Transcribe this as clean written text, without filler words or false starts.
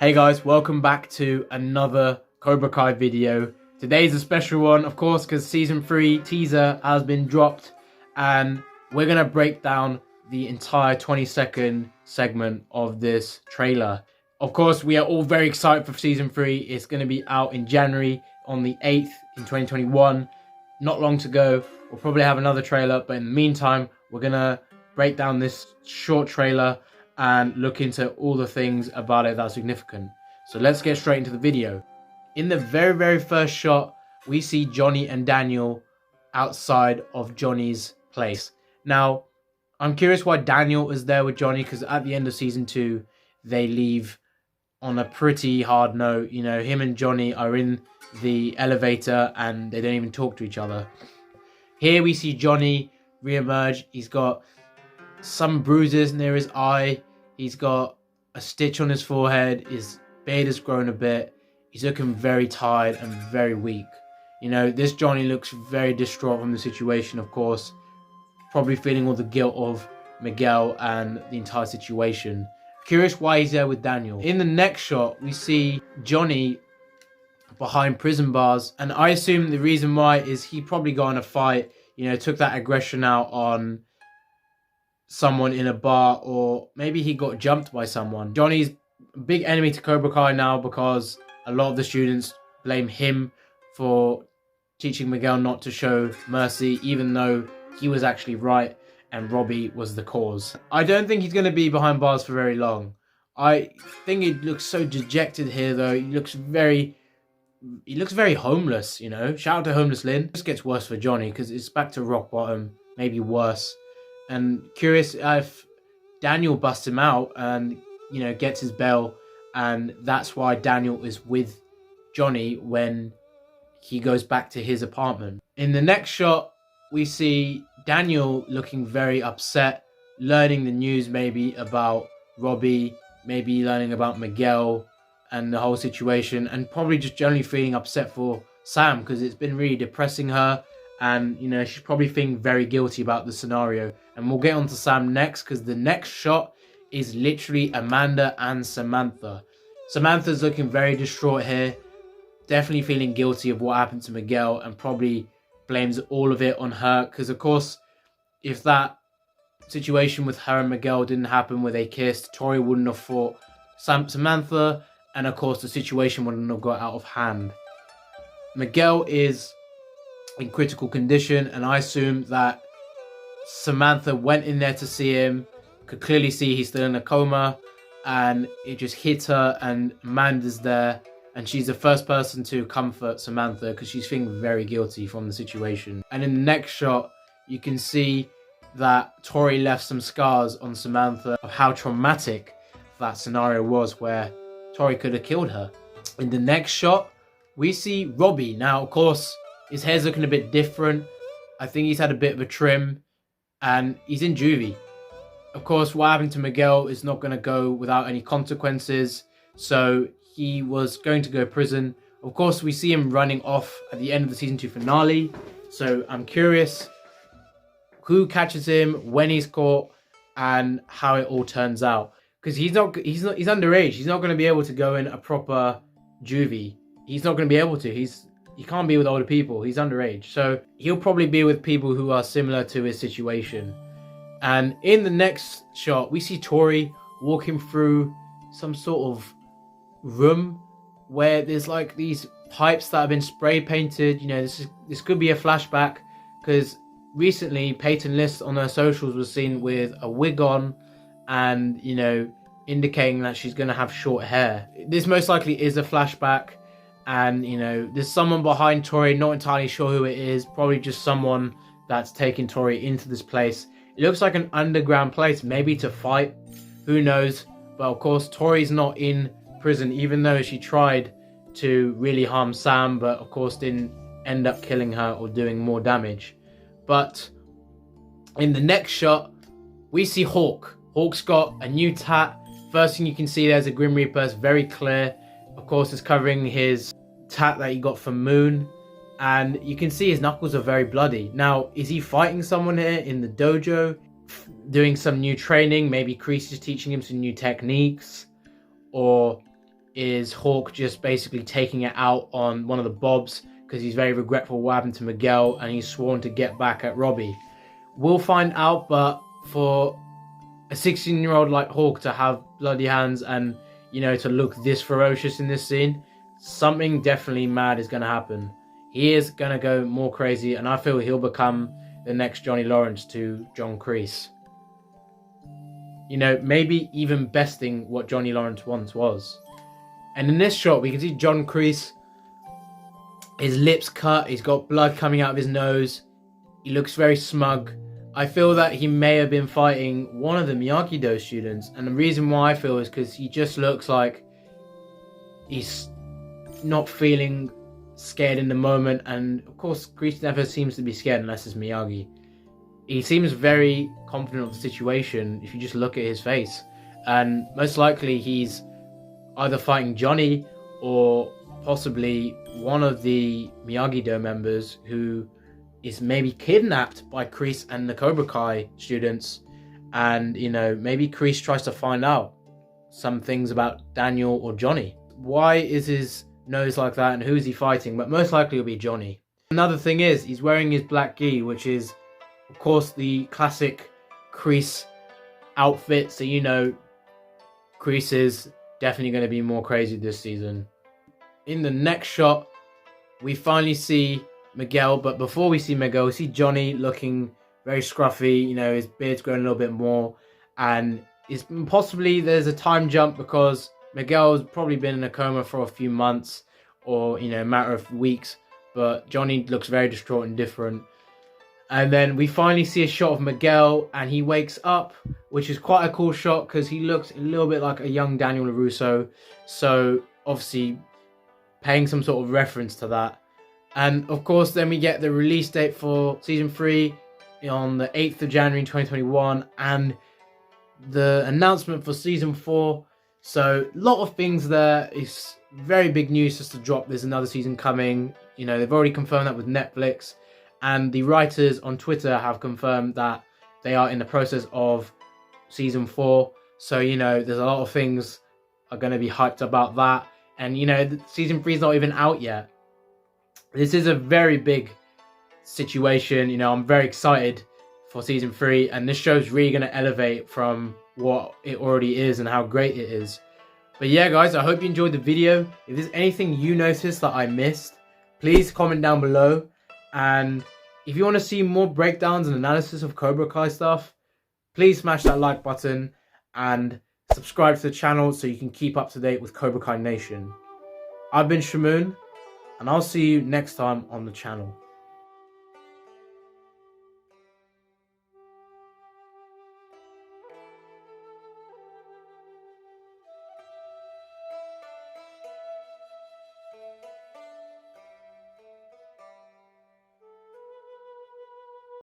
Hey guys, welcome back to another Cobra Kai video. Today's a special one, of course, because Season 3 teaser has been dropped and we're going to break down the entire 20-second segment of this trailer. Of course, we are all very excited for Season 3. It's going to be out in January on the 8th in 2021. Not long to go. We'll probably have another trailer, but in the meantime, we're going to break down this short trailer and look into all the things about it that are significant. So let's get straight into the video. In the very first shot, we see Johnny and Daniel outside of Johnny's place. Now, I'm curious why Daniel is there with Johnny, because at the end of Season 2, they leave on a pretty hard note. You know, him and Johnny are in the elevator and they don't even talk to each other. Here we see Johnny re-emerge. He's got some bruises near his eye. He's got a stitch on his forehead. His beard has grown a bit. He's looking very tired and very weak. You know, this Johnny looks very distraught from the situation, of course. Probably feeling all the guilt of Miguel and the entire situation. Curious why he's there with Daniel. In the next shot, we see Johnny behind prison bars. And I assume the reason why is he probably got in a fight, you know, took that aggression out on someone in a bar, or maybe he got jumped by someone. Johnny's a big enemy to Cobra Kai now because a lot of the students blame him for teaching Miguel not to show mercy, even though he was actually right and Robby was the cause. I don't think he's going to be behind bars for very long. I think he looks so dejected here, though. He looks very homeless, you know. Shout out to Homeless Lynn. This gets worse for Johnny because it's back to rock bottom, maybe worse. And curious if Daniel busts him out and, you know, gets his bail, and that's why Daniel is with Johnny when he goes back to his apartment. In the next shot, we see Daniel looking very upset, learning the news maybe about Robby, maybe learning about Miguel and the whole situation, and probably just generally feeling upset for Sam because it's been really depressing her. And, you know, she's probably feeling very guilty about the scenario. And we'll get on to Sam next, because the next shot is literally Amanda and Samantha. Samantha's looking very distraught here. Definitely feeling guilty of what happened to Miguel and probably blames all of it on her. Because, of course, if that situation with her and Miguel didn't happen where they kissed, Tori wouldn't have fought Samantha. And, of course, the situation wouldn't have got out of hand. Miguel is in critical condition, and I assume that Samantha went in there to see him, could clearly see he's still in a coma, and it just hit her, and Amanda's there, and she's the first person to comfort Samantha because she's feeling very guilty from the situation. And in the next shot, you can see that Tori left some scars on Samantha of how traumatic that scenario was where Tori could have killed her. In the next shot, we see Robby. Now, of course, his hair's looking a bit different. I think he's had a bit of a trim. And he's in juvie. Of course, what happened to Miguel is not going to go without any consequences. So he was going to go to prison. Of course, we see him running off at the end of the Season 2 finale. So I'm curious who catches him, when he's caught, and how it all turns out. Because he's underage. He's not going to be able to go in a proper juvie. He's not going to be able to. He can't be with older people. He's underage. So he'll probably be with people who are similar to his situation. And in the next shot, we see Tori walking through some sort of room where there's like these pipes that have been spray painted. You know, this could be a flashback because recently Peyton List on her socials was seen with a wig on and, you know, indicating that she's going to have short hair. This most likely is a flashback. And, you know, there's someone behind Tori, not entirely sure who it is. Probably just someone that's taking Tori into this place. It looks like an underground place, maybe to fight. Who knows? But, of course, Tori's not in prison, even though she tried to really harm Sam. But, of course, didn't end up killing her or doing more damage. But in the next shot, we see Hawk. Hawk's got a new tat. First thing you can see there's a Grim Reaper. It's very clear. Of course, it's covering his tat that he got from Moon. And you can see his knuckles are very bloody. Now, is he fighting someone here in the dojo? Doing some new training? Maybe Kreese is teaching him some new techniques? Or is Hawk just basically taking it out on one of the Bobs because he's very regretful what happened to Miguel and he's sworn to get back at Robby. We'll find out, but for a 16-year-old like Hawk to have bloody hands and, you know, to look this ferocious in this scene, something definitely mad is going to happen. He is going to go more crazy, and I feel he'll become the next Johnny Lawrence to John Kreese. You know, maybe even besting what Johnny Lawrence once was. And in this shot, we can see John Kreese, his lips cut, he's got blood coming out of his nose. He looks very smug. I feel that he may have been fighting one of the Miyagi-Do students. And the reason why I feel is because he just looks like he's not feeling scared in the moment. And of course, Kreese never seems to be scared unless it's Miyagi. He seems very confident of the situation if you just look at his face. And most likely he's either fighting Johnny or possibly one of the Miyagi-Do members who is maybe kidnapped by Kreese and the Cobra Kai students. And, you know, maybe Kreese tries to find out some things about Daniel or Johnny. Why is his nose like that and who is he fighting? But most likely it'll be Johnny. Another thing is, he's wearing his black gi, which is, of course, the classic Kreese outfit. So, you know, Kreese is definitely going to be more crazy this season. In the next shot, we finally see Miguel, but before we see Miguel, we see Johnny looking very scruffy. You know, his beard's growing a little bit more, and it's possibly there's a time jump because Miguel's probably been in a coma for a few months or, you know, a matter of weeks, but Johnny looks very distraught and different. And then we finally see a shot of Miguel, and he wakes up, which is quite a cool shot because he looks a little bit like a young Daniel Larusso. So obviously paying some sort of reference to that. And of course, then we get the release date for season 3 on the 8th of January 2021, and the announcement for season 4. So a lot of things there. It's very big news just to drop. There's another season coming. You know, they've already confirmed that with Netflix, and the writers on Twitter have confirmed that they are in the process of season 4. So, you know, there's a lot of things are going to be hyped about that. And, you know, season 3 is not even out yet. This is a very big situation. You know, I'm very excited for season 3, and this show's really going to elevate from what it already is and how great it is. But yeah, guys, I hope you enjoyed the video. If there's anything you noticed that I missed, please comment down below. And if you want to see more breakdowns and analysis of Cobra Kai stuff, please smash that like button and subscribe to the channel so you can keep up to date with Cobra Kai Nation. I've been Shamoon, and I'll see you next time on the channel.